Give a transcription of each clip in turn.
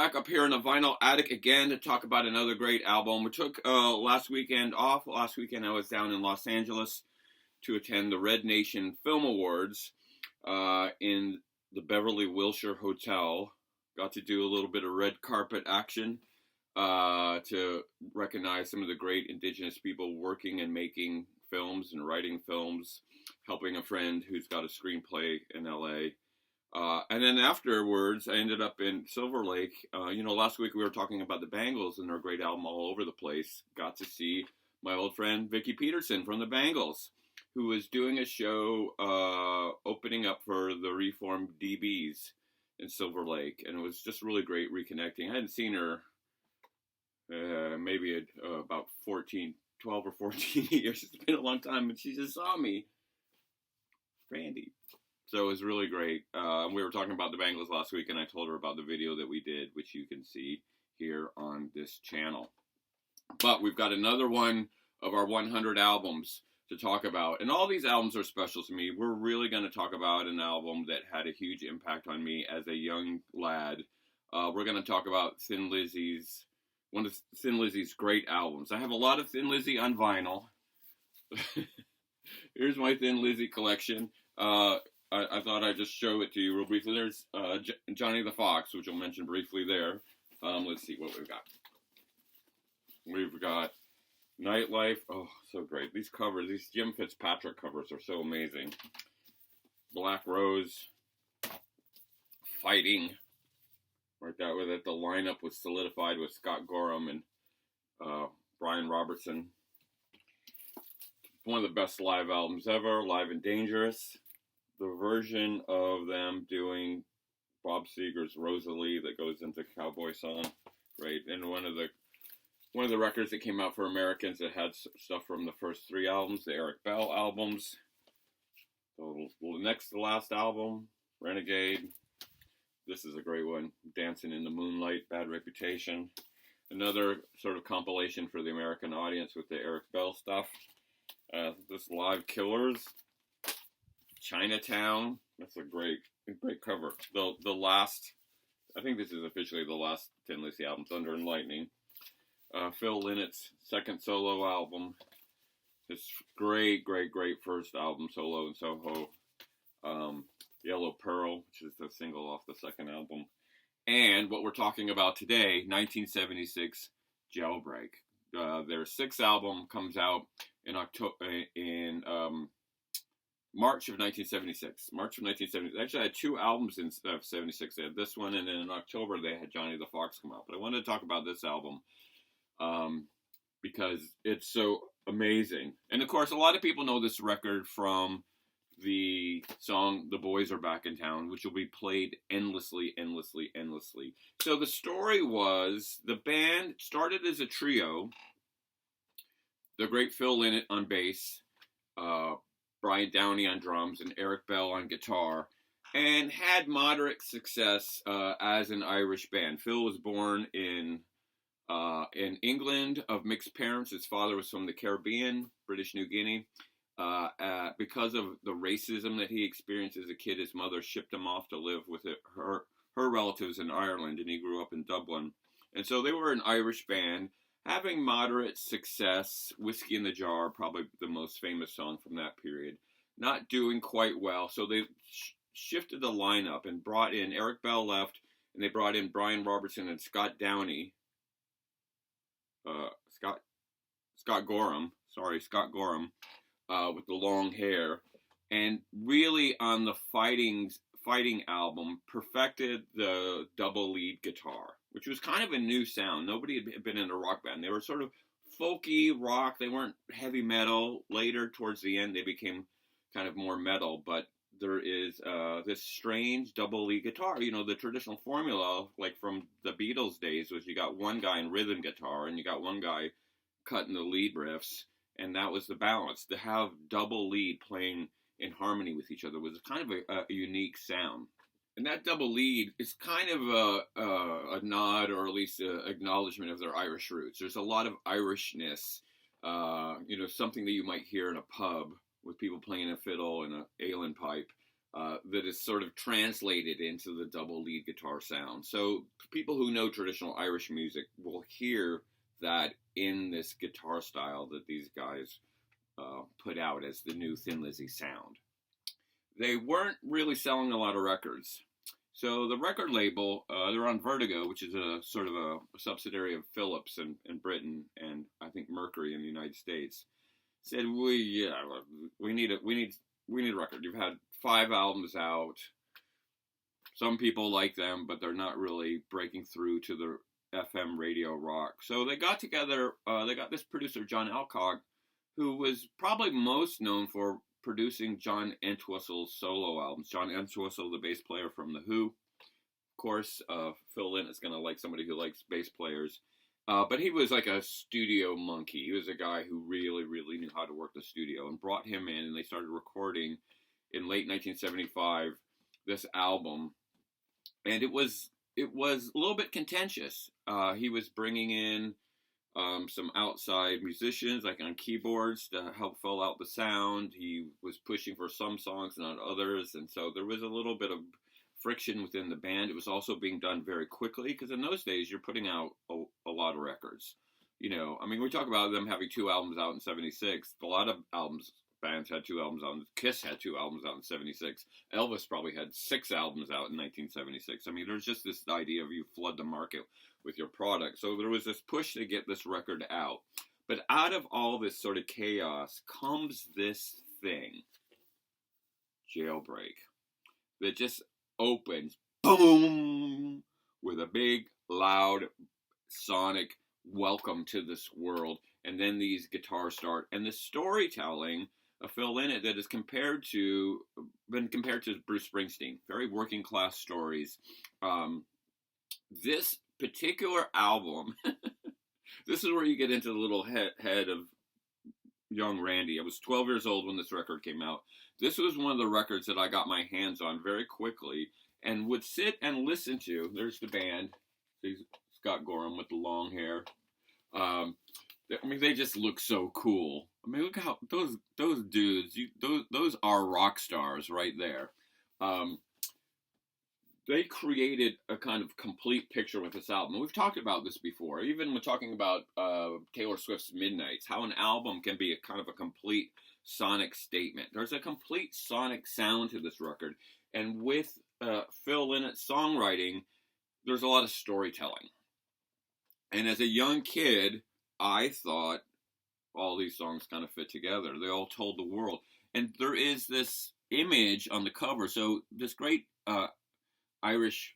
back up here in the Vinyl Attic again to talk about another great album. We took last weekend off. Last weekend I was down in Los Angeles to attend the Red Nation Film Awards in the Beverly Wilshire Hotel. Got to do a little bit of red carpet action to recognize some of the great indigenous people working and making films and writing films, helping a friend who's got a screenplay in LA. And then afterwards, I ended up in Silver Lake. Last week we were talking about the Bangles and their great album All Over the Place. Got to see my old friend Vicki Peterson from the Bangles, who was doing a show opening up for the reformed DBs in Silver Lake. And it was just really great reconnecting. I hadn't seen her maybe about 12 or 14 years. It's been a long time, and she just saw me. Randy. So it was really great. We were talking about the Bangles last week, and I told her about the video that we did, which you can see here on this channel. But we've got another one of our 100 albums to talk about. And all these albums are special to me. We're really going to talk about an album that had a huge impact on me as a young lad. We're going to talk about one of Thin Lizzy's great albums. I have a lot of Thin Lizzy on vinyl. Here's my Thin Lizzy collection. I thought I'd just show it to you real briefly. There's Johnny the Fox, which I'll mention briefly there. Let's see what we've got. We've got Nightlife. Oh, so great. These covers, these Jim Fitzpatrick covers are so amazing. Black Rose. Fighting. Right that way that the lineup was solidified with Scott Gorham and Brian Robertson. One of the best live albums ever, Live and Dangerous. The version of them doing Bob Seger's Rosalie that goes into Cowboy Song, great. And one of the records that came out for Americans that had stuff from the first 3 albums, the Eric Bell albums. So the last album, Renegade. This is a great one, Dancing in the Moonlight, Bad Reputation. Another sort of compilation for the American audience with the Eric Bell stuff. This Live Killers. Chinatown. That's a great cover. The last, I think this is officially the last Thin Lizzy album, Thunder and Lightning. Phil Lynnett's second solo album. His great first album, Solo in Soho. Yellow Pearl, which is the single off the second album. And what we're talking about today, 1976, Jailbreak. Their 6th album comes out in March of 1976. Actually, I had 2 albums in 76. They had this one, and then in October they had Johnny the Fox come out. But I wanted to talk about this album because it's so amazing. And of course, a lot of people know this record from the song "The Boys Are Back in Town," which will be played endlessly. So the story was the band started as a trio. The great Phil Lynott on bass, Brian Downey on drums, and Eric Bell on guitar, and had moderate success as an Irish band. Phil was born in England of mixed parents. His father was from the Caribbean, British New Guinea. Because of the racism that he experienced as a kid, his mother shipped him off to live with her relatives in Ireland, and he grew up in Dublin. And so they were an Irish band, having moderate success. Whiskey in the Jar, probably the most famous song from that period. Not doing quite well, so they shifted the lineup and brought in, Eric Bell left, and they brought in Brian Robertson and Scott Downey. Scott Gorham, with the long hair, and really on the fighting album perfected the double lead guitar, which was kind of a new sound. Nobody had been in a rock band. They were sort of folky rock. They weren't heavy metal. Later, towards the end, they became kind of more metal, but there is this strange double lead guitar. You know, the traditional formula, like from the Beatles days, was you got one guy in rhythm guitar and you got one guy cutting the lead riffs. And that was the balance. To have double lead playing in harmony with each other was kind of a unique sound. And that double lead is kind of a nod, or at least an acknowledgement of their Irish roots. There's a lot of Irishness, something that you might hear in a pub with people playing a fiddle and an Éilean pipe. that is sort of translated into the double lead guitar sound. So people who know traditional Irish music will hear that in this guitar style that these guys put out as the new Thin Lizzy sound. They weren't really selling a lot of records. So the record label, they're on Vertigo, which is a sort of a subsidiary of Philips in Britain, and I think Mercury in the United States, said we need a record. You've had 5 albums out. Some people like them, but they're not really breaking through to the FM radio rock. So they got together. They got this producer, John Alcock, who was probably most known for producing John Entwistle's solo albums. John Entwistle, the bass player from The Who. Of course, Phil Lynott is going to like somebody who likes bass players. But he was like a studio monkey. He was a guy who really, really knew how to work the studio, and brought him in, and they started recording in late 1975 this album. And it was a little bit contentious. He was bringing in some outside musicians, like on keyboards, to help fill out the sound. He was pushing for some songs, not others, and so there was a little bit of friction within the band. It was also being done very quickly, because in those days, you're putting out a lot of records. You know, I mean, we talk about them having 2 albums out in 76. A lot of bands had 2 albums out. Kiss had 2 albums out in 76. Elvis probably had 6 albums out in 1976. I mean, there's just this idea of you flood the market with your product. So there was this push to get this record out. But out of all this sort of chaos comes this thing, Jailbreak, that just opens, boom, with a big, loud, sonic welcome to this world. And then these guitars start. And the storytelling of Phil Lynott that is been compared to Bruce Springsteen. Very working class stories. This particular album, this is where you get into the little head of young Randy. I was 12 years old when this record came out. This was one of the records that I got my hands on very quickly and would sit and listen to. There's the band. See Scott Gorham with the long hair. I mean, they just look so cool. I mean, look how those dudes, those are rock stars right there. They created a kind of complete picture with this album. We've talked about this before, even when talking about Taylor Swift's Midnights, how an album can be a kind of a complete sonic statement. There's a complete sonic sound to this record. And with Phil Lynott's songwriting, there's a lot of storytelling. And as a young kid, I thought all these songs kind of fit together. They all told the world. And there is this image on the cover. So this great Irish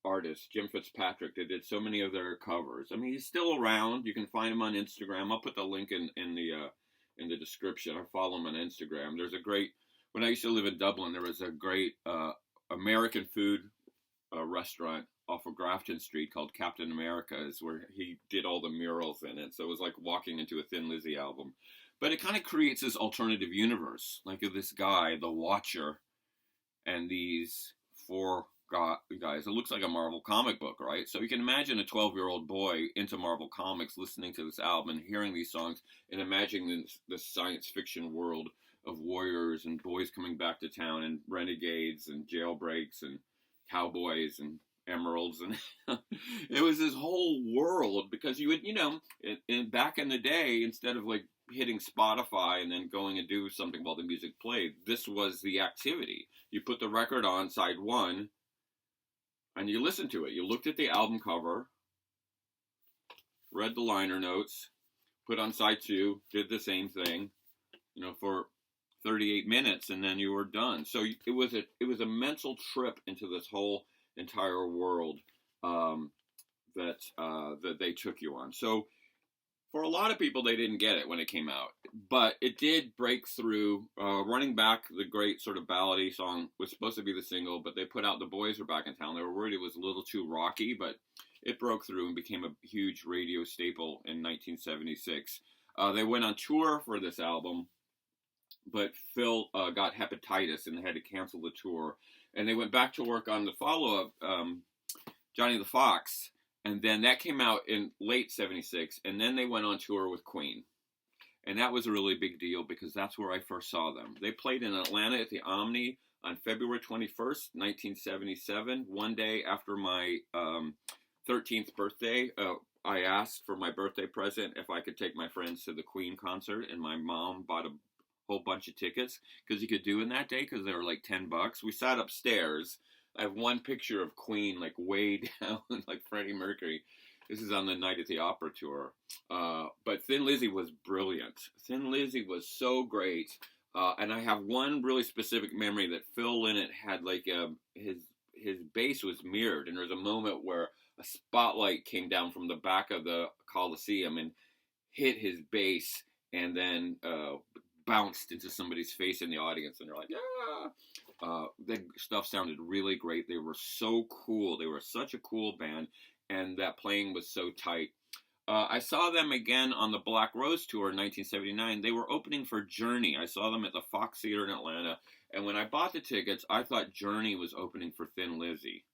artist, Jim Fitzpatrick, that did so many of their covers. I mean, he's still around. You can find him on Instagram. I'll put the link in the description. I follow him on Instagram. There's a great, when I used to live in Dublin, there was a great American food restaurant off of Grafton Street called Captain America's, where he did all the murals in it. So it was like walking into a Thin Lizzy album. But it kind of creates this alternative universe, like of this guy, the Watcher, and these 4 guys. It looks like a Marvel comic book, right? So you can imagine a 12-year-old boy into Marvel Comics listening to this album and hearing these songs and imagining this science fiction world of warriors and boys coming back to town and renegades and jailbreaks and cowboys and emeralds, and it was this whole world, because you would, back in the day, instead of like hitting Spotify and then going and do something while the music played, this was the activity. You put the record on side 1 and you listened to it. You looked at the album cover, read the liner notes, put on side 2, did the same thing, for 38 minutes, and then you were done. So it was a mental trip into this whole entire world that they took you on. So for a lot of people, they didn't get it when it came out, but it did break through. Running Back, the great sort of ballady song, was supposed to be the single, but they put out The Boys Are Back in Town. They were worried it was a little too rocky, but it broke through and became a huge radio staple in 1976. They went on tour for this album, but Phil got hepatitis and they had to cancel the tour. And they went back to work on the follow-up, Johnny the Fox, and then that came out in late 76, and then they went on tour with Queen. And that was a really big deal, because that's where I first saw them. They played in Atlanta at the Omni on February 21st, 1977, one day after my 13th birthday. I asked for my birthday present if I could take my friends to the Queen concert, and my mom bought a whole bunch of tickets because you could do in that day because they were like $10. We sat upstairs. I have one picture of Queen like way down, like Freddie Mercury. This is on the Night at the Opera tour. But Thin Lizzy was brilliant. Thin Lizzy was so great. And I have one really specific memory that Phil Lynott had like his bass was mirrored, and there was a moment where a spotlight came down from the back of the Coliseum and hit his bass, and then bounced into somebody's face in the audience, and they're like, yeah. The stuff sounded really great. They were so cool. They were such a cool band, and that playing was so tight. I saw them again on the Black Rose tour in 1979. They were opening for Journey. I saw them at the Fox Theater in Atlanta, and when I bought the tickets, I thought Journey was opening for Thin Lizzy.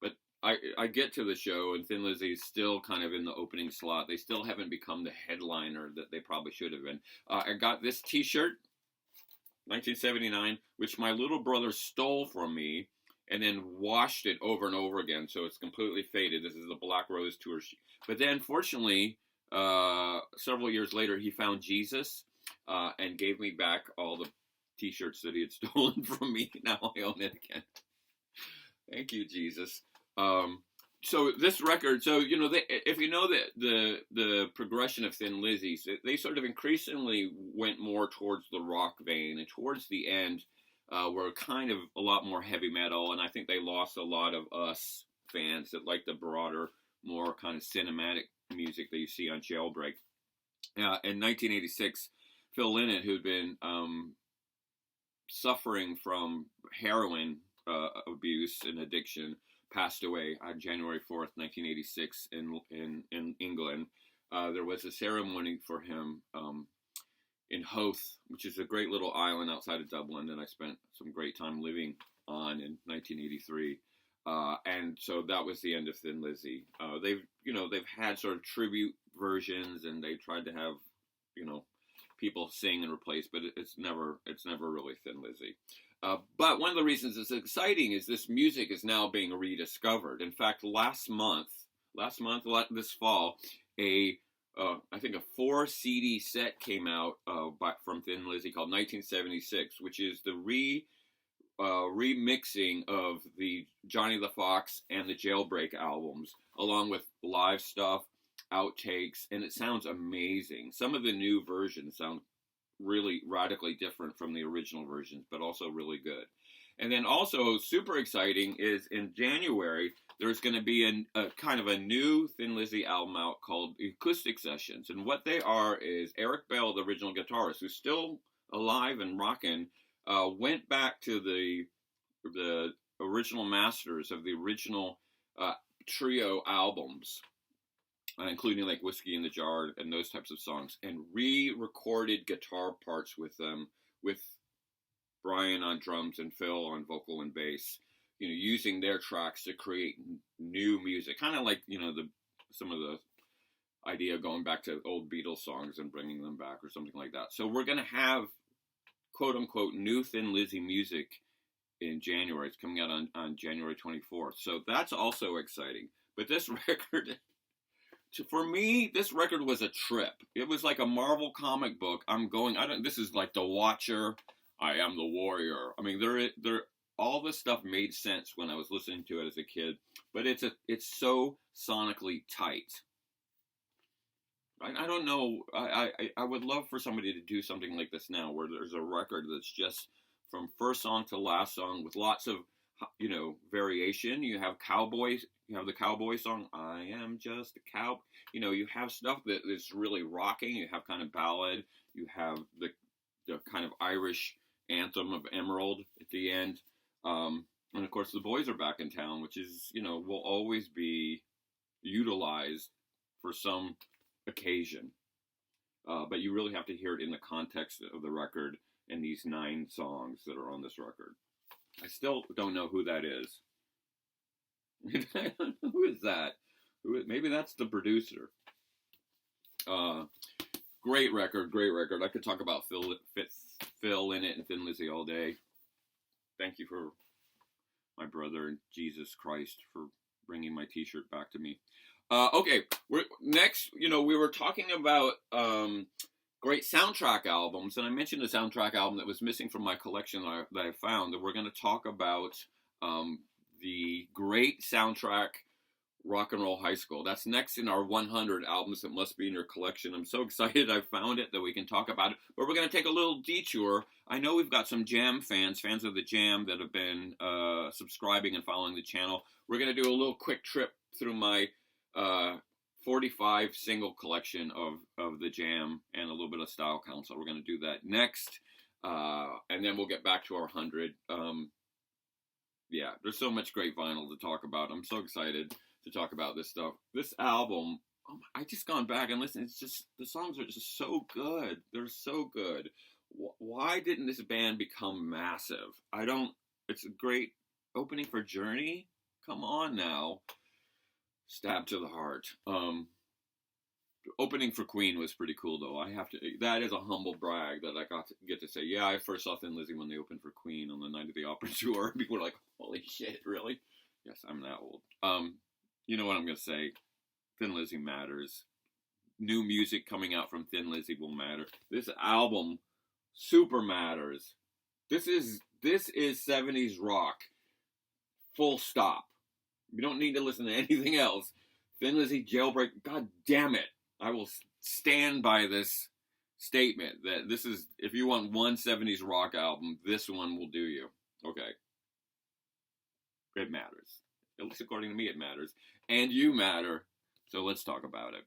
But I get to the show, and Thin Lizzy is still kind of in the opening slot. They still haven't become the headliner that they probably should have been. I got this t-shirt, 1979, which my little brother stole from me and then washed it over and over again, so it's completely faded. This is the Black Rose tour. But then, fortunately, several years later, he found Jesus and gave me back all the t-shirts that he had stolen from me. Now I own it again. Thank you, Jesus. So this record, so you know, if you know the progression of Thin Lizzy, they sort of increasingly went more towards the rock vein, and towards the end were kind of a lot more heavy metal, and I think they lost a lot of us fans that like the broader, more kind of cinematic music that you see on Jailbreak. In 1986, Phil Lynott, who'd been suffering from heroin abuse and addiction, passed away on January 4th, 1986 in England. There was a ceremony for him in Howth, which is a great little island outside of Dublin that I spent some great time living on in 1983. And so that was the end of Thin Lizzy. They've had sort of tribute versions, and they tried to have, people sing and replace, but it's never really Thin Lizzy. But one of the reasons it's exciting is this music is now being rediscovered. In fact, this fall, I think a 4 CD set came out from Thin Lizzy called 1976, which is the remixing of the Johnny the Fox and the Jailbreak albums, along with live stuff, outtakes, and it sounds amazing. Some of the new versions sound really radically different from the original versions, but also really good. And then also super exciting is in January, there's going to be a kind of a new Thin Lizzy album out called Acoustic Sessions. And what they are is Eric Bell, the original guitarist, who's still alive and rocking, went back to the original masters of the original trio albums, including like Whiskey in the Jar and those types of songs, and re-recorded guitar parts with them, with Brian on drums and Phil on vocal and bass, using their tracks to create new music, kind of like, some of the idea going back to old Beatles songs and bringing them back or something like that. So we're going to have, quote unquote, new Thin Lizzy music in January. It's coming out on January 24th. So that's also exciting. But this record, for me, this record was a trip. It was like a Marvel comic book. This is like The Watcher, I Am the Warrior. I mean, all this stuff made sense when I was listening to it as a kid, but it's so sonically tight. I don't know. I would love for somebody to do something like this now, where there's a record that's just from first song to last song with lots of, variation. You have cowboys. You have the cowboy song, I Am Just a Cow. You have stuff that is really rocking. You have kind of ballad. You have the kind of Irish anthem of Emerald at the end. And of course, The Boys Are Back in Town, which is, will always be utilized for some occasion. But you really have to hear it in the context of the record and these 9 songs that are on this record. I still don't know who that is. Who is that? Maybe that's the producer. Great record. I could talk about Phil in it and Thin Lizzy all day. thank you for my brother and Jesus Christ for bringing my T-shirt back to me. Okay, next, we were talking about great soundtrack albums, and I mentioned a soundtrack album that was missing from my collection that I found, and we're going to talk about the great soundtrack Rock and Roll High School. That's next in our 100 albums that must be in your collection. I'm so excited I found it that we can talk about it, but we're going to take a little detour. I know we've got some Jam fans of the Jam that have been subscribing and following the channel. We're going to do a little quick trip through my 45 single collection of the Jam and a little bit of Style Council. We're going to do that next, and then we'll get back to our 100. Yeah, there's so much great vinyl to talk about. I'm so excited to talk about this stuff. This album, I just gone back and listened. It's just, the songs are just so good. They're so good. Why didn't this band become massive? It's a great opening for Journey. Come on now. Stab to the heart. Opening for Queen was pretty cool, though. That is a humble brag that I get to say, yeah, I first saw Thin Lizzy when they opened for Queen on the Night of the Opera tour. People were like, holy shit, really? Yes, I'm that old. You know what I'm going to say? Thin Lizzy matters. New music coming out from Thin Lizzy will matter. This album super matters. This is 70s rock. Full stop. You don't need to listen to anything else. Thin Lizzy, Jailbreak, god damn it. I will stand by this statement that this is, if you want one 70s rock album, this one will do you. Okay. It matters. At least according to me, it matters. And you matter. So let's talk about it.